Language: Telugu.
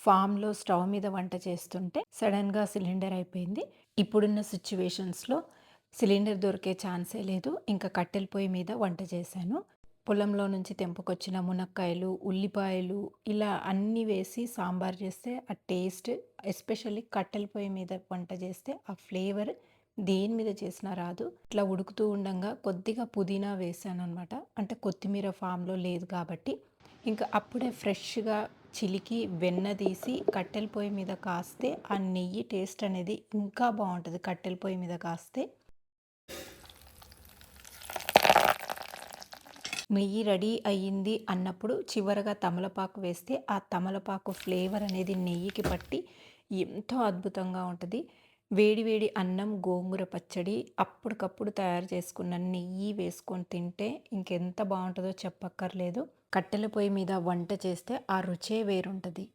ఫామ్‌లో స్టవ్ మీద వంట చేస్తుంటే సడెన్‌గా సిలిండర్ అయిపోయింది. ఇప్పుడున్న సిట్యుయేషన్స్‌లో సిలిండర్ దొరికే ఛాన్సే లేదు. ఇంకా కట్టెల పొయ్యి మీద వంట చేశాను. పొలంలో నుంచి తెంపుకొచ్చిన మునక్కాయలు, ఉల్లిపాయలు ఇలా అన్నీ వేసి సాంబార్ చేస్తే ఆ టేస్ట్ ఎస్పెషల్లీ కట్టెల పొయ్యి మీద వంట చేస్తే ఆ ఫ్లేవర్ దేని మీద చేసినా రాదు. ఇట్లా ఉడుకుతూ ఉండంగా కొద్దిగా పుదీనా వేశాననమాట. అంటే కొత్తిమీర ఫామ్‌లో లేదు కాబట్టి. ఇంకా అప్పుడే ఫ్రెష్‌గా చిలికి వెన్న తీసి కట్టెల పొయ్యి మీద కాస్తే ఆ నెయ్యి టేస్ట్ అనేది ఇంకా బావుంటది కట్టెల పొయ్యి మీద కాస్తే. నెయ్యి రెడీ అయ్యింది అన్నప్పుడు చివరగా తమలపాకు వేస్తే ఆ తమలపాకు ఫ్లేవర్ అనేది నెయ్యికి పట్టి ఎంతో అద్భుతంగా ఉంటది. వేడి వేడి అన్నం, గోంగూర పచ్చడి అప్పటికప్పుడు తయారు చేసుకున్న నెయ్యి వేసుకొని తింటే ఇంకెంత బావుంటదో చెప్పక్కర్లేదు. కట్టెల పొయ్యి మీద వంట చేస్తే ఆ రుచే వేరుంటది.